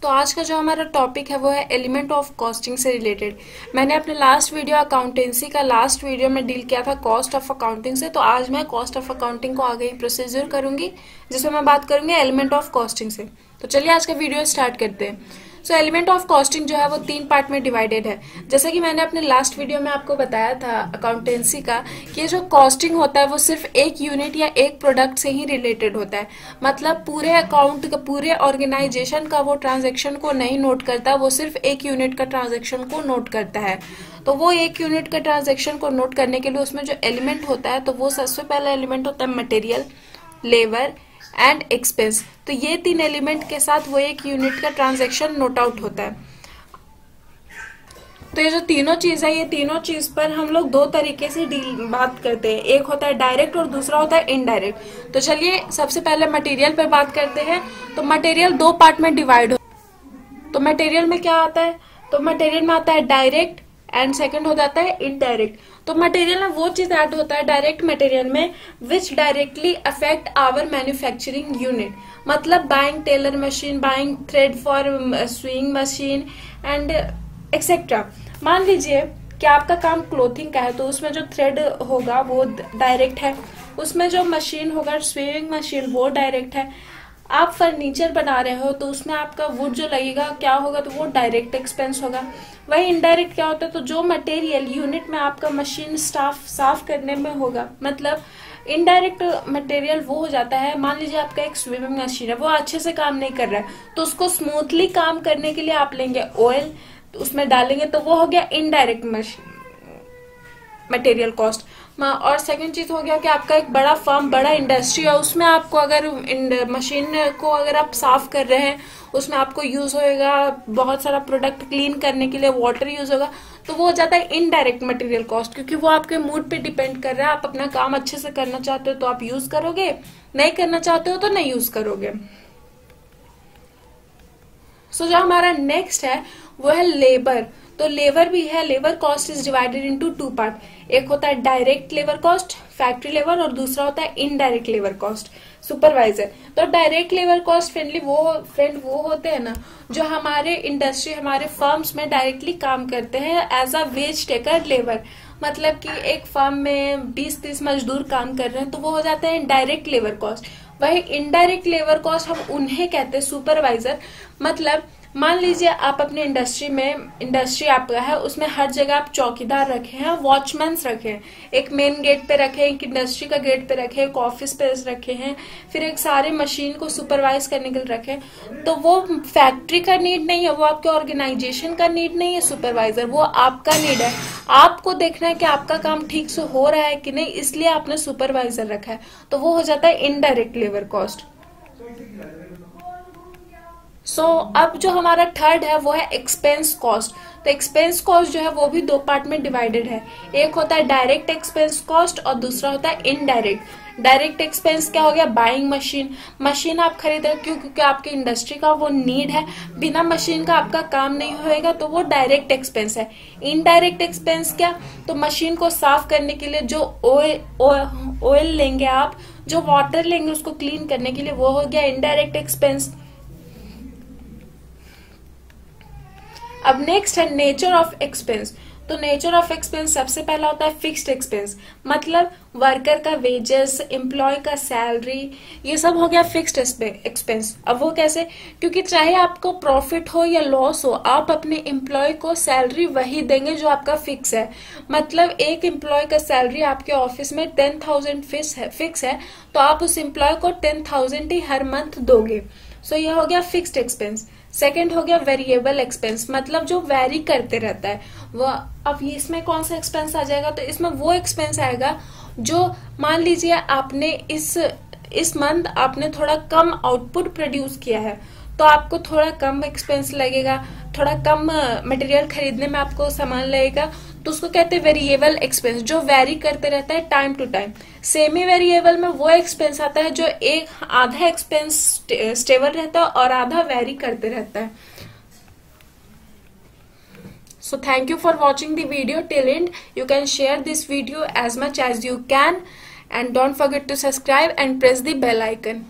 तो आज का जो हमारा टॉपिक है वो है एलिमेंट ऑफ कॉस्टिंग से रिलेटेड। मैंने अपने लास्ट वीडियो अकाउंटेंसी का लास्ट वीडियो में डील किया था कॉस्ट ऑफ अकाउंटिंग से। तो आज मैं कॉस्ट ऑफ अकाउंटिंग को आगे प्रोसीजर करूंगी जिसमें मैं बात करूंगी एलिमेंट ऑफ कॉस्टिंग से। तो चलिए आज का वीडियो स्टार्ट करते हैं। सो एलिमेंट ऑफ कॉस्टिंग जो है वो 3 पार्ट में डिवाइडेड है। जैसे कि मैंने अपने लास्ट वीडियो में आपको बताया था अकाउंटेंसी का कि जो कॉस्टिंग होता है वो सिर्फ एक यूनिट या एक प्रोडक्ट से ही रिलेटेड होता है। मतलब पूरे अकाउंट का, पूरे ऑर्गेनाइजेशन का वो ट्रांजैक्शन को नहीं नोट करता, वो सिर्फ एक यूनिट का ट्रांजैक्शन को नोट करता है। तो वो एक यूनिट का ट्रांजैक्शन को नोट करने के लिए उसमें जो एलिमेंट होता है तो वो सबसे पहला एलिमेंट होता है मटेरियल, लेबर एंड एक्सपेंस। तो ये 3 एलिमेंट के साथ वो एक यूनिट का ट्रांजैक्शन नोट आउट होता है। तो ये जो तीनों चीज है, ये तीनों चीज पर हम लोग 2 तरीके से बात करते हैं। एक होता है डायरेक्ट और दूसरा होता है इनडायरेक्ट। तो चलिए सबसे पहले मटेरियल पर बात करते हैं। तो मटेरियल 2 पार्ट में डिवाइड हो। तो मटेरियल में क्या आता है? तो मटेरियल में आता है डायरेक्ट एंड सेकंड हो जाता है इनडायरेक्ट। तो मटेरियल में वो चीज ऐड होता है डायरेक्ट मटेरियल में which directly affect our manufacturing unit. मतलब buying tailor machine, buying thread for sewing machine and etcetera. मान लीजिए कि आपका काम क्लोथिंग का है तो उसमें जो थ्रेड होगा वो डायरेक्ट है, उसमें जो मशीन होगा स्विंग मशीन वो डायरेक्ट है। आप फर्नीचर बना रहे हो तो उसमें आपका वुड जो लगेगा क्या होगा, तो वो डायरेक्ट एक्सपेंस होगा। वही इनडायरेक्ट क्या होता है, तो जो मटेरियल यूनिट में आपका मशीन स्टाफ साफ करने में होगा, मतलब इनडायरेक्ट मटेरियल वो हो जाता है। मान लीजिए आपका एक स्विमिंग मशीन है, वो अच्छे से काम नहीं कर रहा है तो उसको स्मूथली काम करने के लिए आप लेंगे ऑयल, तो उसमें डालेंगे, तो वो हो गया इनडायरेक्ट मटेरियल कॉस्ट। और सेकंड चीज हो गया कि आपका एक बड़ा फर्म, बड़ा इंडस्ट्री है, उसमें आपको अगर मशीन को अगर आप साफ कर रहे हैं, उसमें आपको यूज होएगा बहुत सारा प्रोडक्ट क्लीन करने के लिए वाटर यूज होगा, तो वो हो जाता है इनडायरेक्ट मटेरियल कॉस्ट। क्योंकि वो आपके मूड पे डिपेंड कर रहा है। आप अपना काम अच्छे से करना चाहते हो तो आप यूज करोगे, नहीं करना चाहते हो तो नहीं यूज करोगे। सो जो हमारा नेक्स्ट है वो है लेबर। तो लेबर भी है, labour cost is divided into 2 part. एक होता है direct labour cost, factory labour, और दूसरा होता है इनडायरेक्ट लेबर कॉस्ट, सुपरवाइजर। तो डायरेक्ट लेबर कॉस्ट फ्रेंड वो होते हैं ना जो हमारे इंडस्ट्री, हमारे फर्म्स में डायरेक्टली काम करते हैं as a wage taker labour. मतलब कि एक फर्म में 20-30 मजदूर काम कर रहे हैं तो वो हो जाते हैं डायरेक्ट लेबर कॉस्ट। वही इनडायरेक्ट लेबर कॉस्ट हम उन्हें कहते हैं सुपरवाइजर। मतलब मान लीजिए आप अपने इंडस्ट्री आपका है, उसमें हर जगह आप चौकीदार रखे हैं, वॉचमैन्स रखे हैं। एक मेन गेट पे रखे, एक इंडस्ट्री का गेट पे रखे, एक ऑफिस पे रखे हैं, फिर एक सारे मशीन को सुपरवाइज करने के लिए रखे। तो वो फैक्ट्री का नीड नहीं है, वो आपके ऑर्गेनाइजेशन का नीड नहीं है सुपरवाइजर, वो आपका नीड है। आपको देखना है कि आपका काम ठीक से हो रहा है कि नहीं, इसलिए आपने सुपरवाइजर रखा है। तो वो हो जाता है इनडायरेक्ट लेबर कॉस्ट। अब जो हमारा थर्ड है वो है एक्सपेंस कॉस्ट। तो एक्सपेंस कॉस्ट जो है वो भी 2 पार्ट में डिवाइडेड है। एक होता है डायरेक्ट एक्सपेंस कॉस्ट और दूसरा होता है इनडायरेक्ट। डायरेक्ट एक्सपेंस क्या हो गया? बाइंग मशीन आप खरीद रहे हो क्योंकि आपके इंडस्ट्री का वो नीड है, बिना मशीन का आपका काम नहीं होएगा, तो वो डायरेक्ट एक्सपेंस है। इनडायरेक्ट एक्सपेंस क्या? तो मशीन को साफ करने के लिए जो ऑयल लेंगे आप, जो वाटर लेंगे उसको क्लीन करने के लिए, वो हो गया इनडायरेक्ट एक्सपेंस। अब नेक्स्ट है नेचर ऑफ एक्सपेंस। तो नेचर ऑफ एक्सपेंस सबसे पहला होता है फिक्स्ड एक्सपेंस। मतलब वर्कर का वेजेस, एम्प्लॉय का सैलरी, ये सब हो गया फिक्स्ड एक्सपेंस। अब वो कैसे? क्योंकि चाहे आपको प्रॉफिट हो या लॉस हो, आप अपने एम्प्लॉय को सैलरी वही देंगे जो आपका फिक्स है। मतलब एक एम्प्लॉय का सैलरी आपके ऑफिस में 10,000 फिक्स है, तो आप उस एम्प्लॉय को 10,000 ही हर मंथ दोगे। सो ये हो गया फिक्स्ड एक्सपेंस। सेकंड हो गया वेरिएबल एक्सपेंस, मतलब जो वेरी करते रहता है वो। अब इसमें कौन सा एक्सपेंस आ जाएगा? तो इसमें वो एक्सपेंस आएगा जो मान लीजिए आपने इस मंथ आपने थोड़ा कम आउटपुट प्रोड्यूस किया है तो आपको थोड़ा कम एक्सपेंस लगेगा, थोड़ा कम मटेरियल खरीदने में आपको सामान लगेगा, तो उसको कहते हैं वेरिएबल एक्सपेंस, जो वेरी करते रहता है time to time. Semi variable में वो एक्सपेंस आता है जो एक आधा एक्सपेंस स्टेबल रहता है और आधा वेरी करते रहता है। So thank you for watching the video till end. You can share this video as much as you can and don't forget to subscribe and press the bell icon.